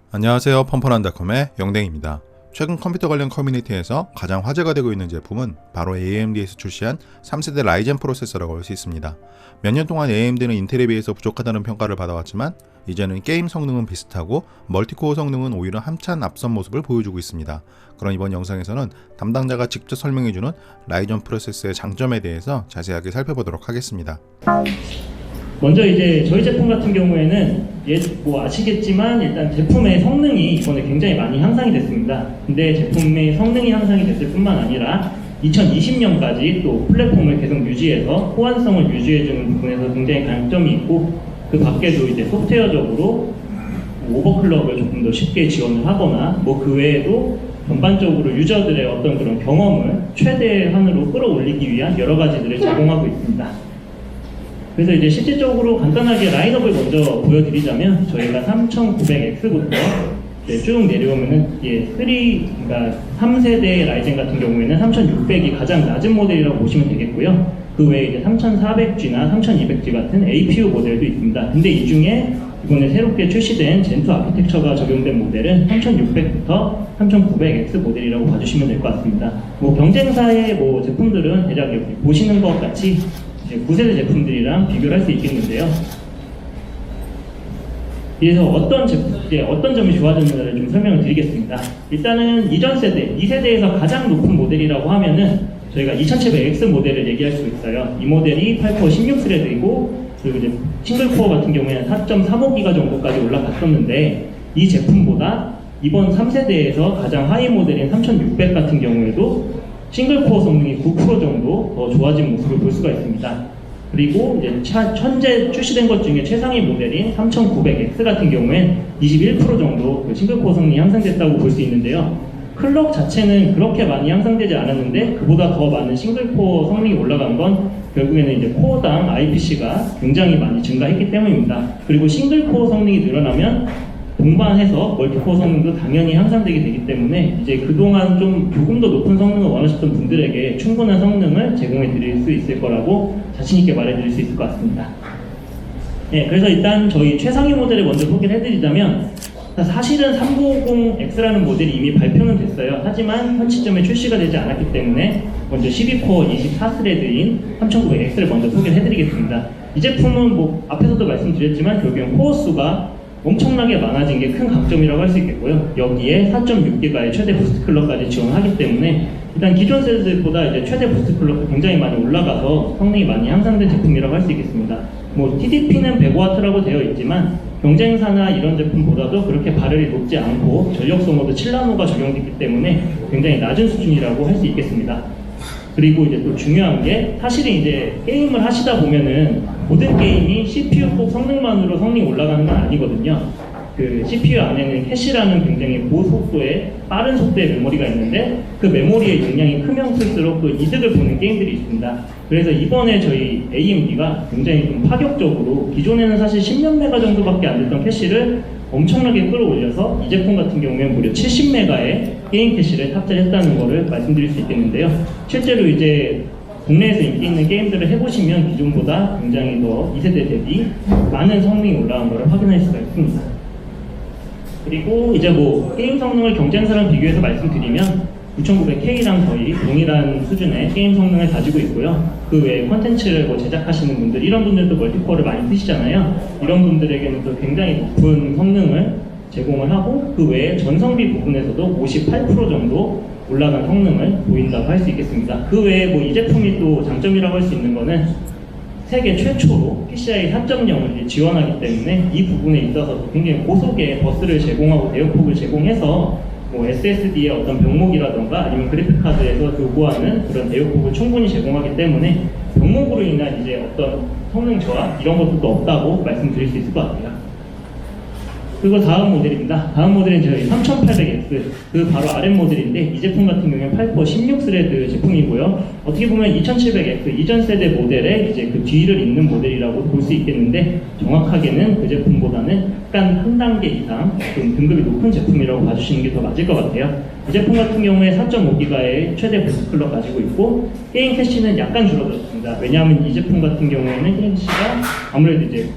안녕하세요. 펌펀한닷컴의 영댕입니다. 최근 컴퓨터 관련 커뮤니티에서 가장 화제가 되고 있는 제품은 바로 AMD에서 출시한 3세대 라이젠 프로세서라고 할 수 있습니다. 몇 년 동안 AMD는 인텔에 비해서 부족하다는 평가를 받아왔지만 이제는 게임 성능은 비슷하고 멀티코어 성능은 오히려 한참 앞선 모습을 보여주고 있습니다. 그럼 이번 영상에서는 담당자가 직접 설명해주는 라이젠 프로세서의 장점에 대해서 자세하게 살펴보도록 하겠습니다. 먼저 이제 저희 제품 같은 경우에는 아시겠지만 일단 제품의 성능이 이번에 굉장히 많이 향상이 됐습니다. 근데 제품의 성능이 향상이 됐을 뿐만 아니라 2020년까지 또 플랫폼을 계속 유지해서 호환성을 유지해주는 부분에서 굉장히 강점이 있고, 그 밖에도 이제 소프트웨어적으로 오버클럭을 조금 더 쉽게 지원을 하거나 그 외에도 전반적으로 유저들의 어떤 그런 경험을 최대한으로 끌어올리기 위한 여러 가지들을 제공하고 있습니다. 그래서 이제 실질적으로 간단하게 라인업을 먼저 보여드리자면, 저희가 3900X부터 쭉 내려오면은 그러니까 3세대 라이젠 같은 경우에는 3600이 가장 낮은 모델이라고 보시면 되겠고요. 그 외에 이제 3400G나 3200G 같은 APU 모델도 있습니다. 근데 이 중에 이번에 새롭게 출시된 젠2 아키텍처가 적용된 모델은 3600부터 3900X 모델이라고 봐주시면 될 것 같습니다. 경쟁사의 제품들은 대략 여기 보시는 것 같이 9세대 제품들이랑 비교를 할 수 있겠는데요. 그래서 어떤 점이 좋아졌는지를 좀 설명을 드리겠습니다. 일단은 이전 세대, 2세대에서 가장 높은 모델이라고 하면은 저희가 2700X 모델을 얘기할 수 있어요. 이 모델이 8코어 16스레드이고, 그리고 이제 싱글코어 같은 경우에는 4.35기가 정도까지 올라갔었는데, 이 제품보다 이번 3세대에서 가장 하이 모델인 3600 같은 경우에도 싱글코어 성능이 9% 정도 더 좋아진 모습을 볼 수가 있습니다. 그리고 이제 현재 출시된 것 중에 최상위 모델인 3900X 같은 경우엔 21% 정도 싱글코어 성능이 향상됐다고 볼 수 있는데요. 클럭 자체는 그렇게 많이 향상되지 않았는데 그보다 더 많은 싱글코어 성능이 올라간 건 결국에는 이제 코어당 IPC가 굉장히 많이 증가했기 때문입니다. 그리고 싱글코어 성능이 늘어나면 동반해서 멀티코어 성능도 당연히 향상되게 되기 때문에 이제 그동안 조금 더 높은 성능을 원하셨던 분들에게 충분한 성능을 제공해 드릴 수 있을 거라고 자신있게 말해 드릴 수 있을 것 같습니다. 그래서 일단 저희 최상위 모델을 먼저 소개를 해드리자면, 사실은 3950X라는 모델이 이미 발표는 됐어요. 하지만 현 시점에 출시가 되지 않았기 때문에 먼저 12코어 24스레드인 3900X를 먼저 소개를 해드리겠습니다. 이 제품은 앞에서도 말씀드렸지만 결국엔 코어 수가 엄청나게 많아진 게 큰 강점이라고 할 수 있겠고요. 여기에 4.6GB의 최대 부스트 클럭까지 지원하기 때문에 일단 기존 세대들보다 이제 최대 부스트 클럭도 굉장히 많이 올라가서 성능이 많이 향상된 제품이라고 할 수 있겠습니다. TDP는 100W라고 되어 있지만 경쟁사나 이런 제품보다도 그렇게 발열이 높지 않고 전력 소모도 7나노가 적용됐기 때문에 굉장히 낮은 수준이라고 할 수 있겠습니다. 그리고 이제 또 중요한 게, 사실은 이제 게임을 하시다 보면은 모든 게임이 CPU 꼭 성능만으로 성능이 올라가는 건 아니거든요. 그 CPU 안에는 캐시라는 굉장히 고속도의 빠른 속도의 메모리가 있는데, 그 메모리의 용량이 크면 클수록 또 이득을 보는 게임들이 있습니다. 그래서 이번에 저희 AMD가 굉장히 좀 파격적으로 기존에는 사실 10몇 메가 정도밖에 안 됐던 캐시를 엄청나게 끌어올려서 이 제품 같은 경우에는 무려 70메가의 게임 캐시를 탑재를 했다는 것을 말씀드릴 수 있겠는데요. 실제로 이제 국내에서 인기 있는 게임들을 해보시면 기존보다 굉장히 더 2세대 대비 많은 성능이 올라간 것을 확인할 수가 있습니다. 그리고 이제 게임 성능을 경쟁사랑 비교해서 말씀드리면 9900K랑 거의 동일한 수준의 게임 성능을 가지고 있고요. 그 외에 콘텐츠를 제작하시는 분들, 이런 분들도 멀티코어를 많이 쓰시잖아요. 이런 분들에게는 또 굉장히 높은 성능을 제공을 하고, 그 외에 전성비 부분에서도 58% 정도 올라간 성능을 보인다고 할 수 있겠습니다. 그 외에 이 제품이 또 장점이라고 할 수 있는 거는 세계 최초로 PCIe 4.0을 지원하기 때문에 이 부분에 있어서 굉장히 고속의 버스를 제공하고 대역폭을 제공해서 SSD의 어떤 병목이라던가 아니면 그래픽카드에서 요구하는 그런 대역폭을 충분히 제공하기 때문에 병목으로 인한 이제 어떤 성능 저하 이런 것들도 없다고 말씀드릴 수 있을 것 같아요. 그리고 다음 모델입니다. 다음 모델은 저희 3800X, 그 바로 아랫 모델인데, 이 제품 같은 경우에는 8코어 16스레드 제품이고요. 어떻게 보면 2700X 이전 세대 모델의 이제 그 뒤를 잇는 모델이라고 볼 수 있겠는데, 정확하게는 그 제품보다는 약간 한 단계 이상 좀 등급이 높은 제품이라고 봐주시는 게 더 맞을 것 같아요. 이 제품 같은 경우에 4.5GB의 최대 부스트 클럭 가지고 있고, 게임 캐시는 약간 줄어들었습니다. 왜냐하면 이 제품 같은 경우에는 게임 캐시가 아무래도 이제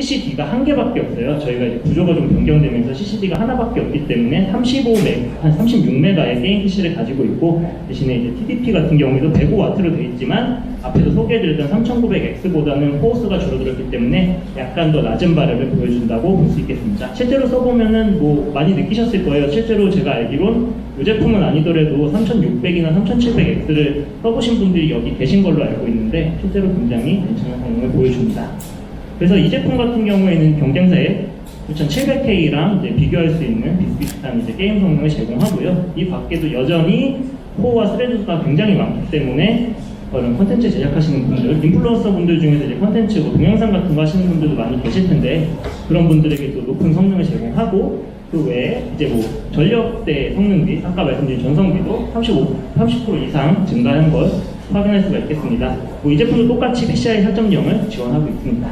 CCD가 한 개밖에 없어요. 저희가 이제 구조가 좀 변경되면서 CCD가 하나밖에 없기 때문에 36메가의 게임 PC를 가지고 있고, 대신에 이제 TDP 같은 경우에도 105W로 되어 있지만 앞에서 소개해드렸던 3900X보다는 포스가 줄어들었기 때문에 약간 더 낮은 발열을 보여준다고 볼 수 있겠습니다. 실제로 써보면은 뭐 많이 느끼셨을 거예요. 실제로 제가 알기론 이 제품은 아니더라도 3600이나 3700X를 써보신 분들이 여기 계신 걸로 알고 있는데 실제로 굉장히 괜찮은 성능을 보여줍니다. 그래서 이 제품 같은 경우에는 경쟁사의 9700K랑 이제 비교할 수 있는 비슷비슷한 이제 게임 성능을 제공하고요. 이 밖에도 여전히 코어와 스레드가 굉장히 많기 때문에 그런 컨텐츠 제작하시는 분들, 인플루언서 분들 중에서 이제 컨텐츠, 뭐 동영상 같은 거 하시는 분들도 많이 계실 텐데 그런 분들에게도 높은 성능을 제공하고, 그 외에 이제 뭐 전력대 성능 및 아까 말씀드린 전성비도 30% 이상 증가한 걸 확인할 수가 있겠습니다. 뭐 이 제품도 똑같이 PCI 4.0을 지원하고 있습니다.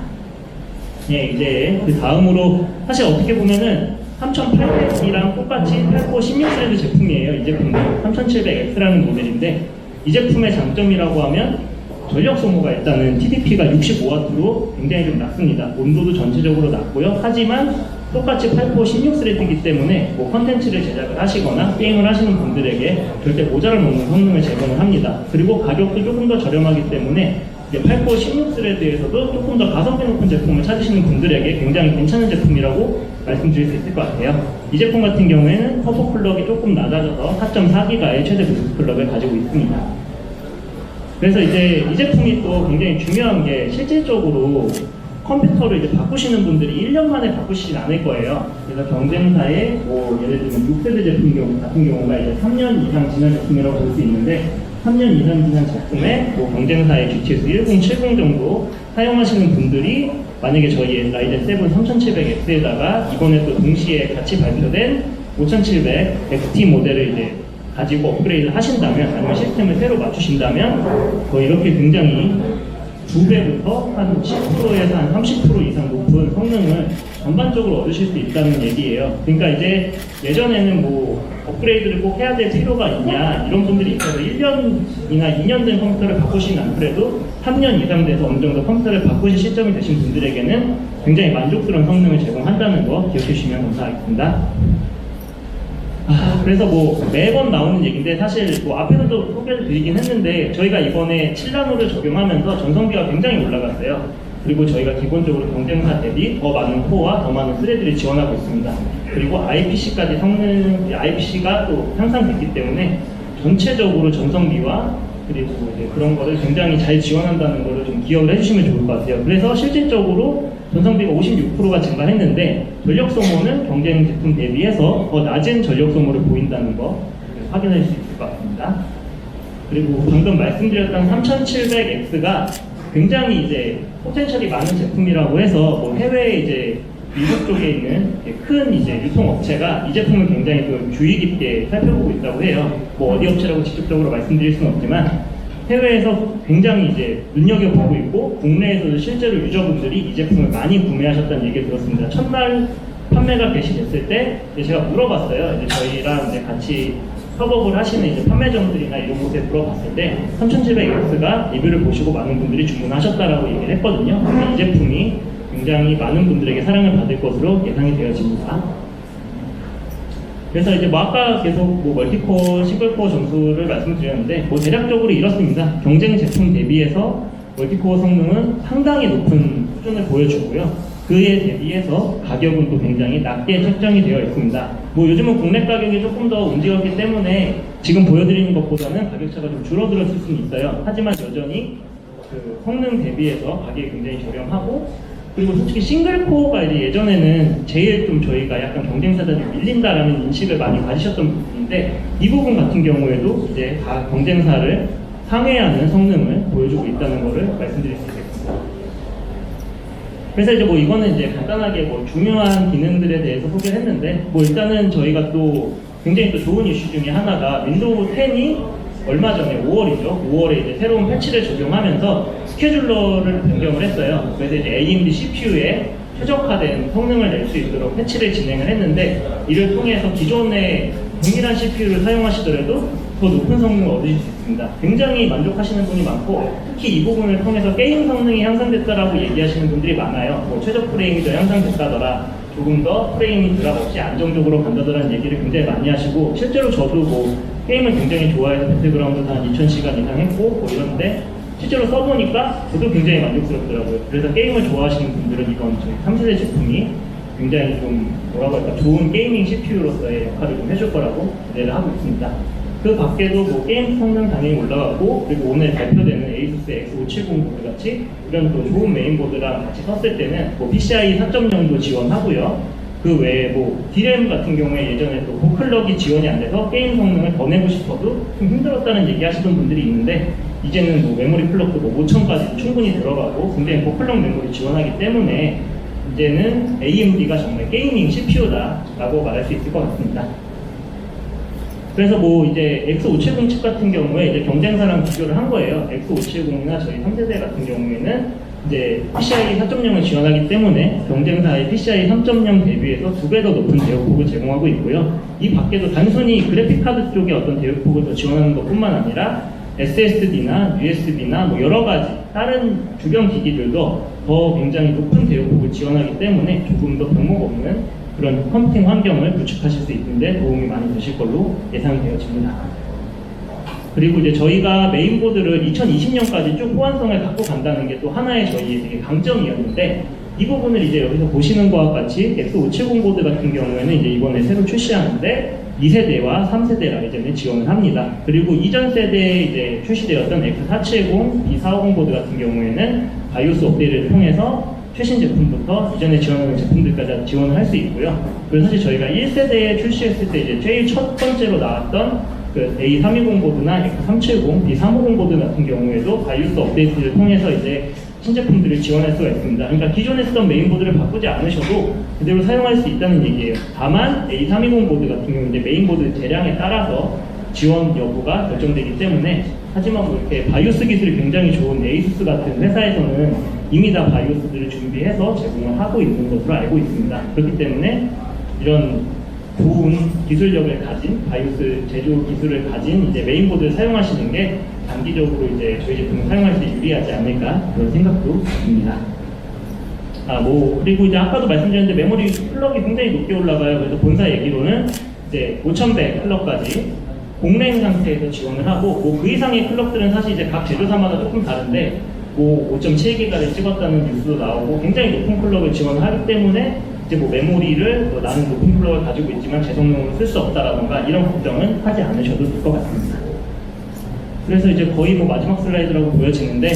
예, 이제 그 다음으로 사실 어떻게 보면은 3800이랑 똑같이 8코어 16스레드 제품이에요. 이 제품도 3700X라는 모델인데 이 제품의 장점이라고 하면 전력 소모가 일단은 TDP가 65W로 굉장히 좀 낮습니다. 온도도 전체적으로 낮고요. 하지만 똑같이 8코어 16스레드이기 때문에 뭐 컨텐츠를 제작을 하시거나 게임을 하시는 분들에게 절대 모자랄 없는 성능을 제공을 합니다. 그리고 가격도 조금 더 저렴하기 때문에 이제 8코어 16스레드에서도 조금 더 가성비 높은 제품을 찾으시는 분들에게 굉장히 괜찮은 제품이라고 말씀드릴 수 있을 것 같아요. 이 제품 같은 경우에는 터보 클럭이 조금 낮아져서 4.4GHz의 최대 부스트 클럭을 가지고 있습니다. 그래서 이제 이 제품이 또 굉장히 중요한 게 실질적으로 컴퓨터를 이제 바꾸시는 분들이 1년 만에 바꾸시진 않을 거예요. 그래서 경쟁사의 뭐 예를 들면 6세대 제품 같은 경우가 이제 3년 이상 지난 제품이라고 볼 수 있는데 3년 이상 지난 제품에 뭐 경쟁사의 GTX 1070 정도 사용하시는 분들이 만약에 저희 라이젠 7 3700X에다가 이번에 또 동시에 같이 발표된 5700 XT 모델을 이제 가지고 업그레이드를 하신다면, 아니면 시스템을 새로 맞추신다면 거의 이렇게 굉장히 2배부터 한 10%에서 한 30% 이상 높은 성능을 전반적으로 얻으실 수 있다는 얘기예요. 그러니까 이제 예전에는 뭐 업그레이드를 꼭 해야 될 필요가 있냐 이런 분들이 있어서 1년이나 2년 된 컴퓨터를 바꾸시진 않더라도 3년 이상 돼서 어느 정도 컴퓨터를 바꾸실 시점이 되신 분들에게는 굉장히 만족스러운 성능을 제공한다는 거 기억해 주시면 감사하겠습니다. 그래서 뭐 매번 나오는 얘기인데 사실 뭐 앞에서도 소개를 드리긴 했는데 저희가 이번에 7나노를 적용하면서 전성비가 굉장히 올라갔어요. 그리고 저희가 기본적으로 경쟁사 대비 더 많은 코어와 더 많은 스레드를 지원하고 있습니다. 그리고 IPC까지 IPC가 또 향상됐기 때문에 전체적으로 전성비와 그리고 이제 그런 거를 굉장히 잘 지원한다는 거를 좀 기억을 해주시면 좋을 것 같아요. 그래서 실질적으로 전성비가 56%가 증가했는데 전력 소모는 경쟁 제품 대비해서 더 낮은 전력 소모를 보인다는 거 확인할 수 있을 것 같습니다. 그리고 방금 말씀드렸던 3700X가 굉장히 이제 포텐셜이 많은 제품이라고 해서 뭐 해외에 이제 미국 쪽에 있는 큰 이제 유통업체가 이 제품을 굉장히 좀 주의 깊게 살펴보고 있다고 해요. 뭐 어디 업체라고 직접적으로 말씀드릴 수는 없지만 해외에서 굉장히 이제 눈여겨보고 있고 국내에서도 실제로 유저분들이 이 제품을 많이 구매하셨다는 얘기를 들었습니다. 첫날 판매가 개시됐을 때 제가 물어봤어요. 이제 저희랑 이제 같이 협업을 하시는 이제 판매점들이나 이런 곳에 물어봤을 때 3700X가 리뷰를 보시고 많은 분들이 주문하셨다라고 얘기를 했거든요. 이 제품이 굉장히 많은 분들에게 사랑을 받을 것으로 예상이 되어집니다. 그래서 이제 뭐 아까 계속 뭐 멀티코어, 싱글코어 점수를 말씀드렸는데 뭐 대략적으로 이렇습니다. 경쟁 제품 대비해서 멀티코어 성능은 상당히 높은 수준을 보여주고요. 그에 대비해서 가격은 또 굉장히 낮게 책정이 되어 있습니다. 뭐 요즘은 국내 가격이 조금 더 움직였기 때문에 지금 보여드리는 것보다는 가격차가 좀 줄어들었을 수는 있어요. 하지만 여전히 그 성능 대비해서 가격이 굉장히 저렴하고, 그리고 솔직히 싱글코어가 이제 예전에는 제일 좀 저희가 약간 경쟁사들이 밀린다라는 인식을 많이 가지셨던 부분인데 이 부분 같은 경우에도 이제 다 경쟁사를 상회하는 성능을 보여주고 있다는 것을 말씀드릴 수 있겠습니다. 그래서 이제 뭐 이거는 이제 간단하게 뭐 중요한 기능들에 대해서 소개를 했는데 뭐 일단은 저희가 또 굉장히 또 좋은 이슈 중에 하나가 윈도우 10이 얼마 전에 5월이죠. 5월에 이제 새로운 패치를 적용하면서 스케줄러를 변경을 했어요. 그래서 이제 AMD CPU에 최적화된 성능을 낼 수 있도록 패치를 진행을 했는데 이를 통해서 기존의 동일한 CPU를 사용하시더라도 더 높은 성능을 얻으실 수 있습니다. 굉장히 만족하시는 분이 많고 특히 이 부분을 통해서 게임 성능이 향상됐다라고 얘기하시는 분들이 많아요. 뭐 최저 프레임이 더 향상됐다더라, 조금 더 프레임이 드랍 없이 안정적으로 간다더라는 얘기를 굉장히 많이 하시고, 실제로 저도 뭐 게임을 굉장히 좋아해서 배틀그라운드 한 2000시간 이상 했고 뭐 이런데 실제로 써보니까 저도 굉장히 만족스럽더라고요. 그래서 게임을 좋아하시는 분들은 이건 저희 3세대 제품이 굉장히 좀 뭐라고 할까, 좋은 게이밍 CPU로서의 역할을 좀 해줄 거라고 기대를 하고 있습니다. 그 밖에도 뭐 게임 성능 당연히 올라가고, 그리고 오늘 발표되는 ASUS X570 보드 같이 이런 또 좋은 메인보드랑 같이 썼을 때는 뭐 PCI 4.0도 지원하고요. 그 외에 뭐 DRAM 같은 경우에 예전에 또 고클럭이 지원이 안 돼서 게임 성능을 더 내고 싶어도 좀 힘들었다는 얘기 하시던 분들이 있는데, 이제는 뭐 메모리 클럭도 뭐 5000까지 충분히 들어가고 굉장히 고클럭 메모리 지원하기 때문에 이제는 AMD가 정말 게이밍 CPU다라고 말할 수 있을 것 같습니다. 그래서 뭐 이제 X570 칩 같은 경우에 이제 경쟁사랑 비교를 한 거예요. X570이나 저희 3세대 같은 경우에는 이제 PCI 4.0을 지원하기 때문에 경쟁사의 PCI 3.0 대비해서 2배 더 높은 대역폭을 제공하고 있고요. 이 밖에도 단순히 그래픽카드 쪽에 어떤 대역폭을 더 지원하는 것뿐만 아니라 SSD나 USB나 뭐 여러 가지 다른 주변 기기들도 더 굉장히 높은 대역폭을 지원하기 때문에 조금 더 변목 없는 그런 컴퓨팅 환경을 구축하실 수 있는데 도움이 많이 되실 걸로 예상되어집니다. 그리고 이제 저희가 메인보드를 2020년까지 쭉 호환성을 갖고 간다는 게 또 하나의 저희의 되게 강점이었는데, 이 부분을 이제 여기서 보시는 것과 같이 X570 보드 같은 경우에는 이제 이번에 새로 출시하는데 2세대와 3세대 라이젠을 지원을 합니다. 그리고 이전 세대에 이제 출시되었던 X470, B450 보드 같은 경우에는 바이오스 업데이트를 통해서 최신 제품부터 이전에 지원하는 제품들까지 지원을 할 수 있고요. 그리고 사실 저희가 1세대에 출시했을 때 이제 제일 첫 번째로 나왔던 그 A320 보드나 X370, B350 보드 같은 경우에도 바이오스 업데이트를 통해서 이제 신제품들을 지원할 수가 있습니다. 그러니까 기존에 쓰던 메인보드를 바꾸지 않으셔도 그대로 사용할 수 있다는 얘기예요. 다만 A320 보드 같은 경우는 이제 메인보드 재량에 따라서 지원 여부가 결정되기 때문에, 하지만 뭐 이렇게 바이오스 기술이 굉장히 좋은 ASUS 같은 회사에서는 이미 다 바이오스들을 준비해서 제공을 하고 있는 것으로 알고 있습니다. 그렇기 때문에 이런 좋은 기술력을 가진 바이오스 제조 기술을 가진 이제 메인보드를 사용하시는 게 단기적으로 이제 저희 제품을 사용할 때 유리하지 않을까 그런 생각도 듭니다. 그리고 이제 아까도 말씀드렸는데 메모리 클럭이 굉장히 높게 올라가요. 그래서 본사 얘기로는 이제 5100 클럭까지 공랭 상태에서 지원을 하고, 그 이상의 클럭들은 사실 이제 각 제조사마다 조금 다른데 5.7기가를 찍었다는 뉴스도 나오고, 굉장히 높은 클럭을 지원하기 때문에 이제 뭐 메모리를 나는 높은 클럭을 가지고 있지만 제 성능으로 쓸 수 없다라던가 이런 걱정은 하지 않으셔도 될 것 같습니다. 그래서 이제 거의 뭐 마지막 슬라이드라고 보여지는데,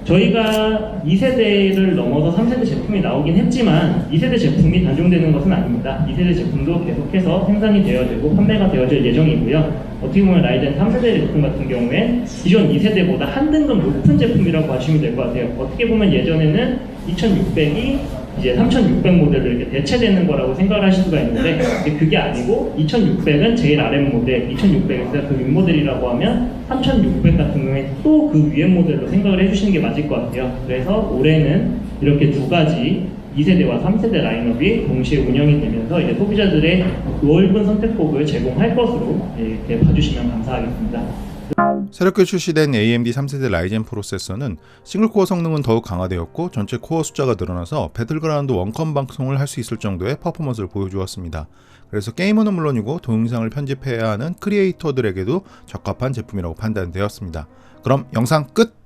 저희가 2세대를 넘어서 3세대 제품이 나오긴 했지만 2세대 제품이 단종되는 것은 아닙니다. 2세대 제품도 계속해서 생산이 되어지고 판매가 되어질 예정이고요. 어떻게 보면 라이젠 3세대 제품 같은 경우엔 기존 2세대보다 한 등급 높은 제품이라고 하시면 될 것 같아요. 어떻게 보면 예전에는 2600이 이제 3600 모델로 이렇게 대체되는 거라고 생각을 하실 수가 있는데, 그게 아니고 2600은 제일 아랫 모델, 2600에서 그 윗모델이라고 하면 3600 같은 경우에 또 그 위에 모델로 생각을 해주시는 게 맞을 것 같아요. 그래서 올해는 이렇게 두 가지 2세대와 3세대 라인업이 동시에 운영이 되면서 이제 소비자들의 넓은 선택폭을 제공할 것으로 이렇게 봐주시면 감사하겠습니다. 새롭게 출시된 AMD 3세대 라이젠 프로세서는 싱글코어 성능은 더욱 강화되었고 전체 코어 숫자가 늘어나서 배틀그라운드 원컴 방송을 할 수 있을 정도의 퍼포먼스를 보여주었습니다. 그래서 게이머는 물론이고 동영상을 편집해야 하는 크리에이터들에게도 적합한 제품이라고 판단되었습니다. 그럼 영상 끝!